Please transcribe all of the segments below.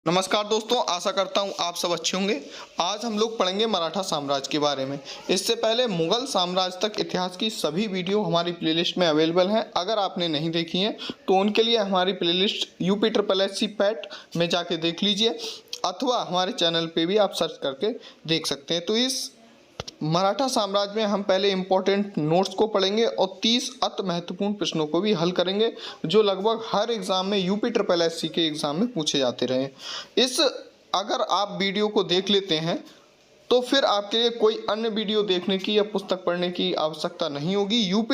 नमस्कार दोस्तों, आशा करता हूँ आप सब अच्छे होंगे। आज हम लोग पढ़ेंगे मराठा साम्राज्य के बारे में। इससे पहले मुगल साम्राज्य तक इतिहास की सभी वीडियो हमारी प्लेलिस्ट में अवेलेबल हैं। अगर आपने नहीं देखी हैं तो उनके लिए हमारी प्लेलिस्ट UP पैट में जाके देख लीजिए, अथवा हमारे चैनल पे भी आप सर्च करके देख सकते हैं। तो इस मराठा साम्राज्य में हम पहले इंपॉर्टेंट नोट्स को पढ़ेंगे और 30 अति महत्वपूर्ण प्रश्नों को भी हल करेंगे, जो लगभग हर एग्जाम में UP के एग्जाम में पूछे जाते रहे। अगर आप वीडियो को देख लेते हैं तो फिर आपके लिए कोई अन्य वीडियो देखने की या पुस्तक पढ़ने की आवश्यकता नहीं होगी। UP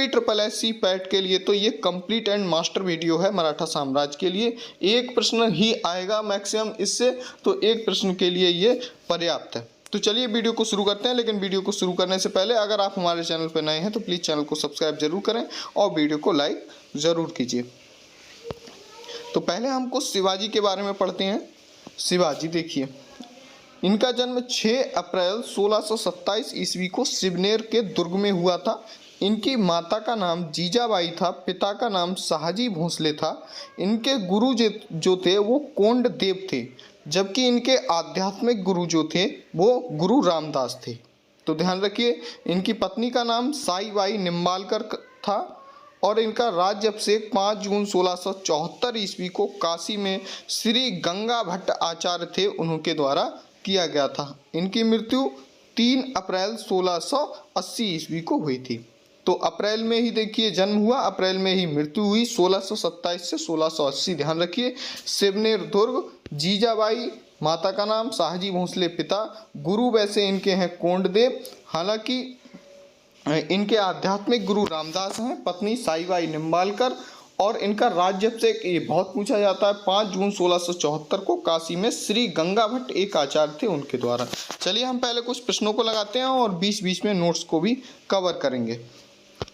पैट के लिए तो ये कंप्लीट एंड मास्टर वीडियो है। मराठा साम्राज्य के लिए एक प्रश्न ही आएगा मैक्सिमम इससे, तो एक प्रश्न के लिए ये पर्याप्त है। तो चलिए वीडियो को शुरू करते हैं। लेकिन वीडियो को शुरू करने से पहले अगर आप हमारे चैनल पर नए हैं तो प्लीज़ चैनल को सब्सक्राइब जरूर करें और वीडियो को लाइक ज़रूर कीजिए। तो पहले हम कुछ शिवाजी के बारे में पढ़ते हैं। शिवाजी देखिए, इनका जन्म 6 अप्रैल 1627 ईस्वी को शिवनेर के दुर्ग में हुआ था। इनकी माता का नाम जीजाबाई था, पिता का नाम शाहजी भोंसले था। इनके गुरु जो थे वो कोंड देव थे, जबकि इनके आध्यात्मिक गुरु जो थे वो गुरु रामदास थे। तो ध्यान रखिए, इनकी पत्नी का नाम साईबाई निम्बालकर था और इनका राज्य अभिषेक 5 जून 1674 ईस्वी को काशी में श्री गंगा भट्ट आचार्य थे उनके द्वारा किया गया था। इनकी मृत्यु 3 अप्रैल 1680 ईस्वी को हुई थी। तो अप्रैल में ही देखिए जन्म हुआ, अप्रैल में ही मृत्यु हुई 1627 से 1680। ध्यान रखिए, शिवनेर दुर्ग, जीजाबाई माता का नाम, शाहजी भोंसले पिता, गुरु वैसे इनके हैं कोंडदेव, हालांकि इनके आध्यात्मिक गुरु रामदास हैं, पत्नी साईबाई निम्बालकर, और इनका राज्य से ये बहुत पूछा जाता है 5 जून 1674 को काशी में श्री गंगा भट्ट एक आचार्य थे उनके द्वारा। चलिए हम पहले कुछ प्रश्नों को लगाते हैं और बीच बीच में नोट्स को भी कवर करेंगे।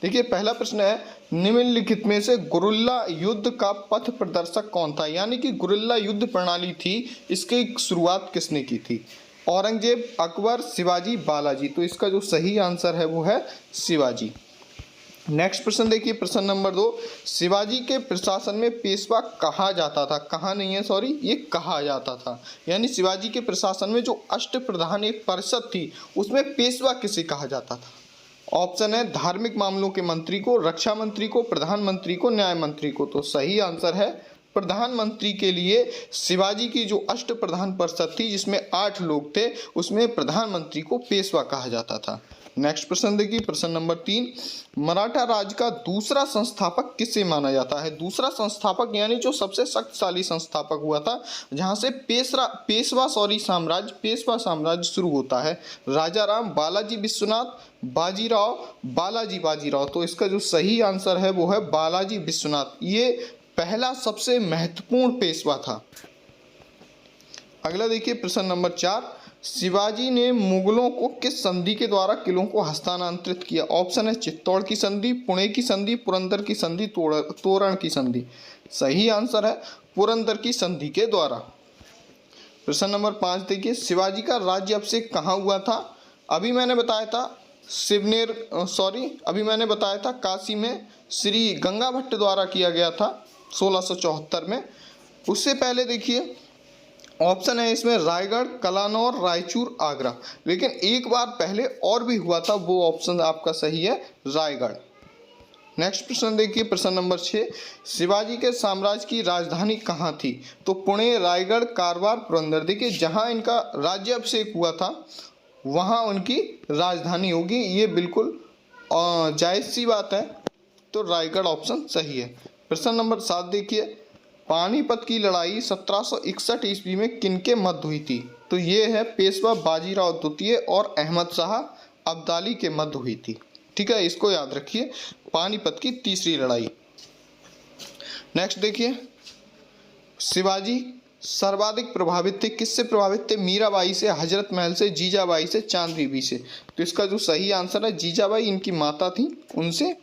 देखिए पहला प्रश्न है, निम्नलिखित में से गुरिल्ला युद्ध का पथ प्रदर्शक कौन था? यानी कि गुरिल्ला युद्ध प्रणाली थी, इसकी शुरुआत किसने की थी? औरंगजेब, अकबर, शिवाजी, बालाजी। तो इसका जो सही आंसर है वो है शिवाजी। नेक्स्ट प्रश्न देखिए, प्रश्न नंबर 2, शिवाजी के प्रशासन में पेशवा कहा जाता था? कहा नहीं है, सॉरी, ये कहा जाता था। यानी शिवाजी के प्रशासन में जो अष्टप्रधान एक परिषद थी उसमें पेशवा किसे कहा जाता था? ऑप्शन है धार्मिक मामलों के मंत्री को, रक्षा मंत्री को, प्रधानमंत्री को, न्याय मंत्री को। तो सही आंसर है प्रधानमंत्री के लिए शिवाजी की जो अष्टप्रधान परिषद थी जिसमें 8 लोग थे उसमें प्रधानमंत्री को पेशवा कहा जाता था। नेक्स्ट प्रश्न देखिए, प्रश्न नंबर 3, मराठा राज्य का दूसरा संस्थापक किसे माना जाता है? दूसरा संस्थापक यानी जो सबसे शक्तिशाली संस्थापक हुआ था, जहां से पेशवा साम्राज्य शुरू होता है। राजा राम, बालाजी विश्वनाथ, बाजीराव। तो इसका जो सही आंसर है वो है बालाजी विश्वनाथ। ये पहला सबसे महत्वपूर्ण पेशवा था। अगला देखिए, प्रश्न नंबर 4, शिवाजी ने मुगलों को किस संधि के द्वारा किलों को हस्तांतरित किया? ऑप्शन है चित्तौड़ की संधि, पुणे की संधि, पुरंदर की संधि, तोरण की संधि। सही आंसर है पुरंदर की संधि के द्वारा। प्रश्न नंबर 5 देखिए, शिवाजी का राज्य अभिषेक कहाँ हुआ था? अभी मैंने बताया था काशी में श्री गंगा भट्ट द्वारा किया गया था 1674 में। उससे पहले देखिए ऑप्शन है इसमें रायगढ़, कलानौर, रायचूर, आगरा। लेकिन एक बार पहले और भी हुआ था, वो ऑप्शन आपका सही है रायगढ़। नेक्स्ट प्रश्न देखिए, प्रश्न नंबर 6, शिवाजी के साम्राज्य की राजधानी कहाँ थी? तो पुणे, रायगढ़, कारवार, पुरंदर। देखिए जहाँ इनका राज्याभिषेक हुआ था वहाँ उनकी राजधानी होगी, ये बिल्कुल जायज़ सी बात है। तो रायगढ़ ऑप्शन सही है। प्रश्न नंबर 7 देखिए, पानीपत की लड़ाई 1761 ईस्वी में किनके मध्य हुई थी? तो ये है पेशवा बाजीराव द्वितीय और अहमद शाह अब्दाली के मध्य हुई थी। ठीक है, इसको याद रखिए, पानीपत की तीसरी लड़ाई। नेक्स्ट देखिए, शिवाजी सर्वाधिक प्रभावित थे, किससे प्रभावित थे? मीराबाई से, हजरत महल से, जीजाबाई से, चांद बीबी से। तो इसका जो सही आंसर है जीजाबाई, इनकी माता थी, उनसे।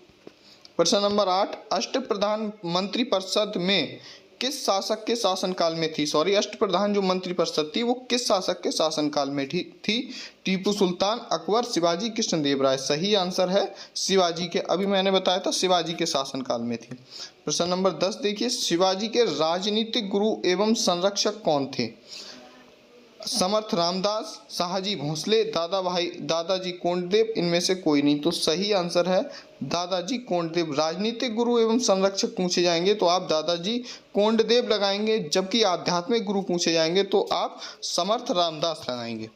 प्रश्न नंबर 8, अष्टप्रधान मंत्री परिषद में किस शासक के शासनकाल में थी? सॉरी, अष्टप्रधान जो मंत्रिपरिषद थी वो किस शासक के शासनकाल में थी? टीपू सुल्तान, अकबर, शिवाजी, कृष्णदेव राय। सही आंसर है शिवाजी के, अभी मैंने बताया था शिवाजी के शासनकाल में थी। प्रश्न नंबर 10 देखिए, शिवाजी के राजनीतिक गुरु एवं संरक्षक कौन थे? समर्थ रामदास, शाहजी भोसले, दादाजी कोंडदेव, इनमें से कोई नहीं। तो सही आंसर है दादाजी कोंडदेव। राजनीतिक गुरु एवं संरक्षक पूछे जाएंगे तो आप दादाजी कोंडदेव लगाएंगे, जबकि आध्यात्मिक गुरु पूछे जाएंगे तो आप समर्थ रामदास लगाएंगे।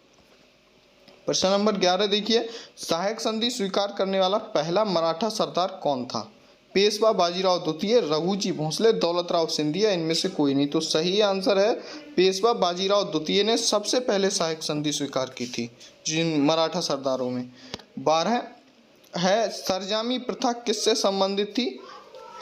प्रश्न नंबर 11 देखिए, सहायक संधि स्वीकार करने वाला पहला मराठा सरदार कौन था? पेशवा बाजीराव द्वितीय, रघुजी भोसले, दौलतराव सिंधिया, इनमें से कोई नहीं। तो सही आंसर है पेशवा बाजीराव द्वितीय ने सबसे पहले सहायक संधि स्वीकार की थी जिन मराठा सरदारों में। 12 है, सरजामी प्रथा किससे संबंधित थी?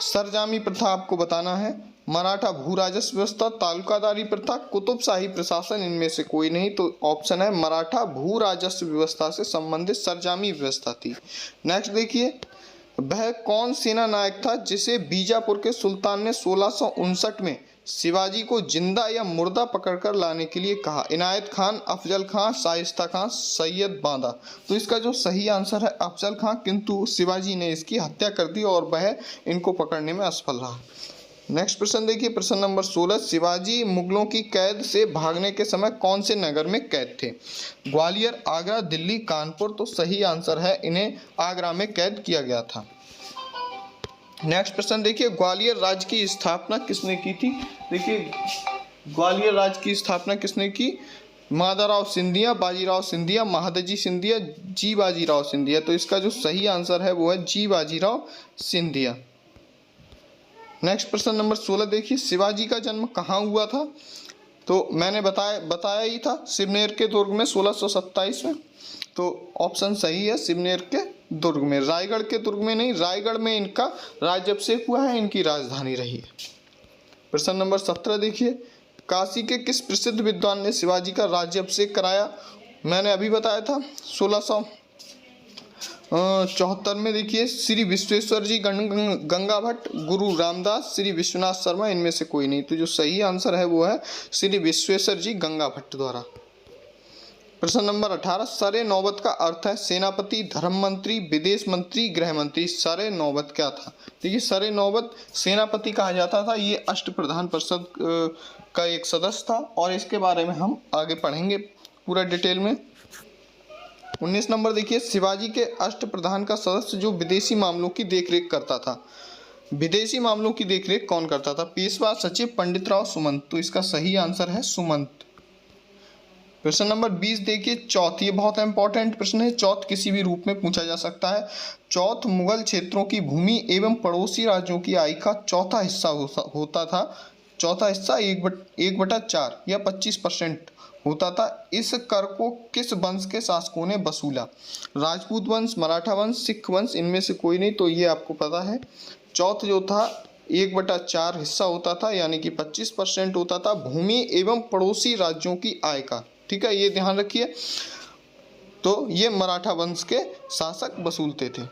सरजामी प्रथा आपको बताना है। मराठा भू राजस्व व्यवस्था, तालुकादारी प्रथा, कुतुबशाही प्रशासन, इनमें से कोई नहीं। तो ऑप्शन है मराठा भू राजस्व व्यवस्था से संबंधित सरजामी व्यवस्था थी। नेक्स्ट देखिए, वह कौन सेना नायक था जिसे बीजापुर के सुल्तान ने 1659 में शिवाजी को जिंदा या मुर्दा पकड़कर लाने के लिए कहा? इनायत खान, अफजल खां, शाइस्ता खां, सैयद बांदा। तो इसका जो सही आंसर है अफजल खां, किंतु शिवाजी ने इसकी हत्या कर दी और वह इनको पकड़ने में असफल रहा। नेक्स्ट प्रश्न देखिए, प्रश्न नंबर 16, शिवाजी मुगलों की कैद से भागने के समय कौन से नगर में कैद थे? ग्वालियर, आगरा, दिल्ली, कानपुर। तो सही आंसर है इन्हें आगरा में कैद किया गया था। नेक्स्ट प्रश्न देखिए, ग्वालियर राज्य की स्थापना किसने की थी? देखिए, ग्वालियर राज्य की स्थापना किसने की? माधवराव सिंधिया, बाजीराव सिंधिया, महादजी सिंधिया, जी बाजीराव सिंधिया। तो इसका जो सही आंसर है वो है जी बाजीराव सिंधिया। नेक्स्ट प्रश्न नंबर 16 देखिए, शिवाजी का जन्म कहाँ हुआ था? तो मैंने बताया ही था, सिवनेर के दुर्ग में 1627 में। तो ऑप्शन सही है सिवनेर के दुर्ग में, रायगढ़ के दुर्ग में नहीं। रायगढ़ में इनका राज्याभिषेक हुआ है, इनकी राजधानी रही है। प्रश्न नंबर 17 देखिए, काशी के किस प्रसिद्ध विद्वान ने शिवाजी का राज्याभिषेक कराया? मैंने अभी बताया था 1674 में। देखिए, श्री विश्वेश्वर जी, गंगा भट्ट, गुरु रामदास, श्री विश्वनाथ शर्मा, इनमें से कोई नहीं। तो जो सही आंसर है वो है श्री विश्वेश्वर जी गंगा भट्ट द्वारा। प्रश्न नंबर 18, सरे नौबत का अर्थ है सेनापति, धर्म मंत्री, विदेश मंत्री, गृह मंत्री। सरे नौबत क्या था? देखिए, सरे नौबत सेनापति कहा जाता था, ये अष्टप्रधान परिषद का एक सदस्य था और इसके बारे में हम आगे पढ़ेंगे पूरा डिटेल में। 19 नंबर देखिए, शिवाजी के अष्टप्रधान का सदस्य जो विदेशी मामलों की देखरेख करता था, विदेशी मामलों की देखरेख कौन करता था? पेशवा, सचिव, पंडितराव, सुमंत। तो इसका सही आंसर है सुमंत। प्रश्न नंबर 20 देखिए, चौथ, ये बहुत इंपॉर्टेंट प्रश्न है। चौथ किसी भी रूप में पूछा जा सकता है। चौथ मुगल क्षेत्रों की भूमि एवं पड़ोसी राज्यों की आय का चौथा हिस्सा होता था। चौथा हिस्सा 1/4 या 25% होता था। इस कर को किस वंश के शासकों ने वसूला? राजपूत वंश, मराठा वंश, सिख वंश, इनमें से कोई नहीं। तो ये आपको पता है, चौथ जो था 1/4 हिस्सा होता था, यानी कि 25% होता था भूमि एवं पड़ोसी राज्यों की आय का। ठीक है, ये ध्यान रखिए। तो ये मराठा वंश के शासक वसूलते थे।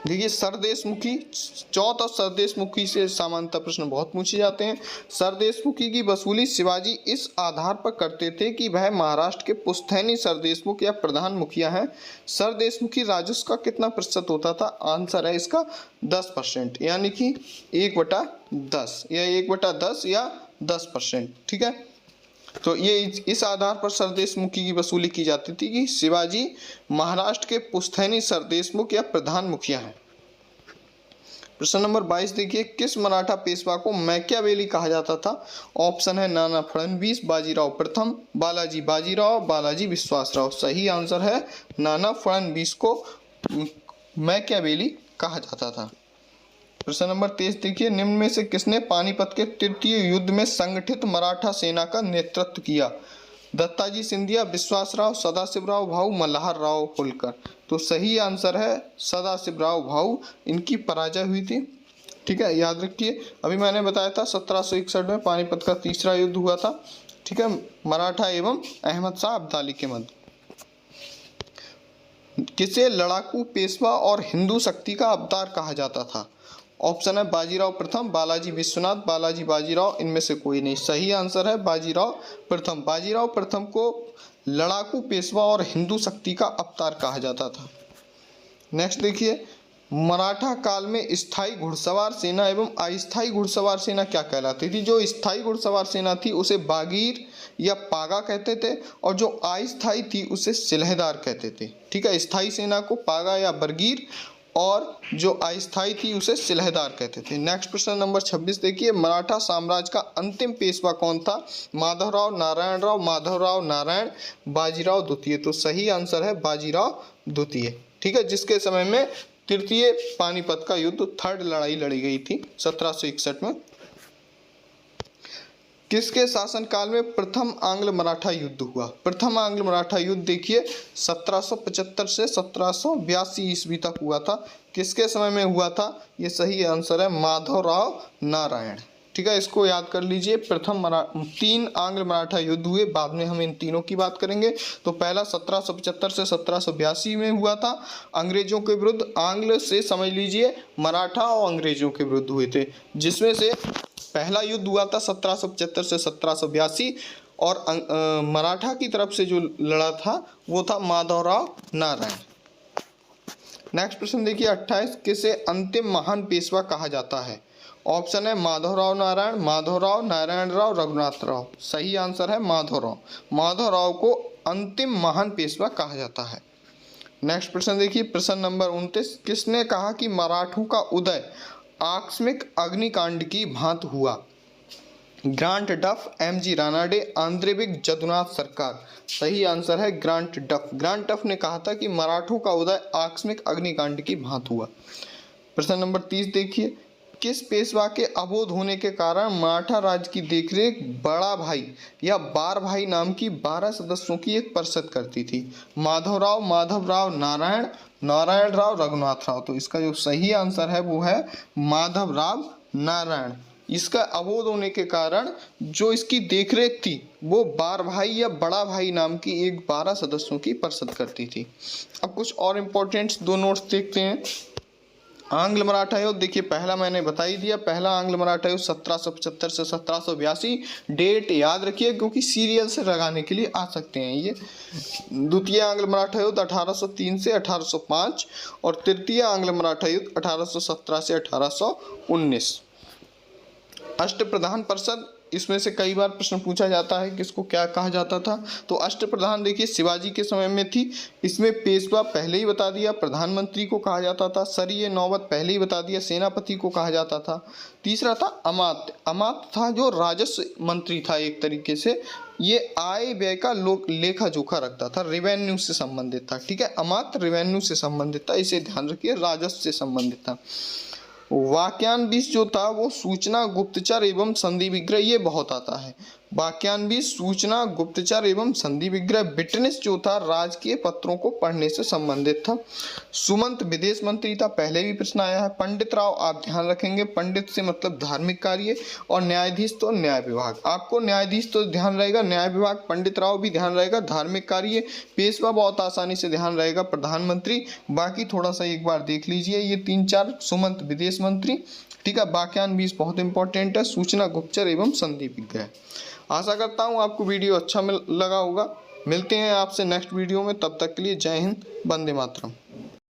देखिए, सरदेशमुखी, चौथ और सरदेशमुखी से सामान्यतः प्रश्न बहुत पूछे जाते हैं। सरदेशमुखी की वसूली शिवाजी इस आधार पर करते थे कि वह महाराष्ट्र के पुश्तैनी सरदेशमुख या प्रधान मुखिया हैं। सरदेशमुखी राजस्व का कितना प्रतिशत होता था? आंसर है इसका 10%, यानी कि 1/10 या 1/10 या 10%। ठीक है, तो ये इस आधार पर सरदेशमुखी की वसूली की जाती थी कि शिवाजी महाराष्ट्र के पुश्तैनी सरदेशमुख या प्रधान मुखिया हैं। प्रश्न नंबर 22 देखिए, किस मराठा पेशवा को मैकियावेली कहा जाता था? ऑप्शन है नाना फड़नवीस, बाजीराव प्रथम, बालाजी बाजीराव, बालाजी विश्वासराव। सही आंसर है नाना फड़नवीस को मैकियावेली कहा जाता था। प्रश्न नंबर 23 देखिए, निम्न में से किसने पानीपत के तृतीय युद्ध में संगठित मराठा सेना का नेतृत्व किया? दत्ताजी सिंधिया, विश्वासराव, सदाशिवराव भाऊ, मल्हार राव होलकर। तो सही आंसर है सदाशिवराव भाऊ, इनकी पराजय हुई थी। ठीक है, याद रखिए, अभी मैंने बताया था 1761 में पानीपत का तीसरा युद्ध हुआ था। ठीक है, मराठा एवं अहमद शाह अब्दाली के मध्य। किसे लड़ाकू पेशवा और हिंदू शक्ति का अवतार कहा जाता था? ऑप्शन है बाजीराव प्रथम, बालाजी विश्वनाथ, बालाजी बाजीराव, इनमें से कोई नहीं। सही आंसर है बाजीराव प्रथम। बाजीराव प्रथम को लड़ाकू पेशवा और हिंदू शक्ति का अवतार कहा जाता था। नेक्स्ट देखिए, मराठा काल में स्थायी घुड़सवार सेना एवं अस्थायी घुड़सवार सेना क्या कहलाती थी? जो स्थायी घुड़सवार सेना थी उसे बागीर या पागा कहते थे, और जो अस्थायी थी उसे सिलहदार कहते थे। ठीक है, स्थायी सेना को पागा या बरगीर और जो अस्थायी थी उसे सिलहदार कहते थे। नेक्स्ट प्रश्न नंबर 26 देखिए, मराठा साम्राज्य का अंतिम पेशवा कौन था? माधवराव, नारायण राव, माधवराव, नारायण, बाजीराव द्वितीय। तो सही आंसर है बाजीराव द्वितीय। ठीक है, जिसके समय में तृतीय पानीपत का युद्ध, थर्ड लड़ाई लड़ी गई थी 1761 में। किसके शासनकाल में प्रथम आंग्ल मराठा युद्ध हुआ? प्रथम आंग्ल मराठा युद्ध देखिए 1775 से 1782 ईस्वी तक हुआ था। किसके समय में हुआ था? ये सही आंसर है माधवराव नारायण। ठीक है, इसको याद कर लीजिए। तीन आंग्ल मराठा युद्ध हुए, बाद में हम इन तीनों की बात करेंगे। तो पहला 1775 से 1782 में हुआ था अंग्रेजों के विरुद्ध। आंग्ल से समझ लीजिए मराठा और अंग्रेजों के विरुद्ध हुए थे, जिसमें से पहला युद्ध हुआ था 1775 से 1782 और मराठा की तरफ से जो लड़ा था वो था माधवराव नारायण। नेक्स्ट प्रश्न देखिए 28, किसे अंतिम महान पेशवा कहा जाता है? ऑप्शन है माधवराव नारायण, माधवराव, नारायण राव, रघुनाथ राव। सही आंसर है माधवराव। माधवराव को अंतिम महान पेशवा कहा जाता है। नेक्स्ट प्रश्न देखिए प्रश्न नंबर 29, किसने कहा कि मराठों का उदय आकस्मिक अग्निकांड की भांति हुआ? ग्रांट डफ, MG Ranade, Andre big, Jadunath सरकार। सही आंसर है ग्रांट डफ। ग्रांट डफ ने कहा था कि मराठों का उदय आकस्मिक अग्निकांड की भांति हुआ। प्रश्न नंबर 30 देखिए, किस पेशवा के अबोध होने के कारण मराठा राज्य की देखरेख बड़ा भाई या बार भाई नाम की 12 सदस्यों की एक परिषद करती थी? माधवराव, माधवराव, नारायण, नारायण राव, रघुनाथ राव। तो इसका जो सही आंसर है वो है माधवराव नारायण। इसका अबोध होने के कारण जो इसकी देखरेख थी वो बार भाई या बड़ा भाई नाम की एक 12 सदस्यों की परिषद करती थी। अब कुछ और इम्पोर्टेंट दो नोट्स देखते हैं। आंग्ल मराठा युद्ध देखिए, पहला मैंने बता ही दिया, पहला आंग्ल मराठा युद्ध 1775 से 1782। डेट याद रखिए क्योंकि सीरियल से लगाने के लिए आ सकते हैं ये। द्वितीय आंग्ल मराठा युद्ध 1803 से 1805 और तृतीय आंग्ल मराठा युद्ध 1817 से 1819। अष्टप्रधान परिषद, इसमें से कई बार प्रश्न पूछा जाता है कि इसको क्या कहा जाता था। तो अष्टप्रधान देखिए शिवाजी के समय में थी। इसमें पेशवा पहले ही बता दिया, प्रधानमंत्री को कहा जाता था। सरिये नौबत पहले ही बता दिया, सेनापति को कहा जाता था। तीसरा था अमात्य। अमात्य था जो राजस्व मंत्री था, एक तरीके से ये आय व्यय का लेखा जोखा रखता था, रेवेन्यू से संबंधित था। ठीक है, अमात्य रेवेन्यू से संबंधित था, इसे ध्यान रखिए, राजस्व से संबंधित था। वाक्यांश जो था वो सूचना, गुप्तचर एवं संधि विग्रह, ये बहुत आता है। वाक्यांश, सूचना, गुप्तचर एवं संधि विग्रह। विटनेस जो था राजकीय पत्रों को पढ़ने से संबंधित था। सुमंत विदेश मंत्री था, पहले भी प्रश्न आया है। पंडित राव आप ध्यान रखेंगे, पंडित से मतलब धार्मिक कार्य, और न्यायाधीश तो न्याय विभाग। आपको न्यायाधीश तो ध्यान रहेगा, न्याय विभाग, पंडित राव भी ध्यान रहेगा, धार्मिक कार्य, पेशवा बहुत आसानी से ध्यान रहेगा, प्रधानमंत्री। बाकी थोड़ा सा एक बार देख लीजिए, ये 3-4 सुमंत विदेश मंत्री। ठीक है, वाक्यांश बहुत इंपॉर्टेंट है, सूचना, गुप्तचर एवं संधि विग्रह। आशा करता हूँ आपको वीडियो अच्छा लगा होगा। मिलते हैं आपसे नेक्स्ट वीडियो में, तब तक के लिए जय हिंद, वंदे मातरम।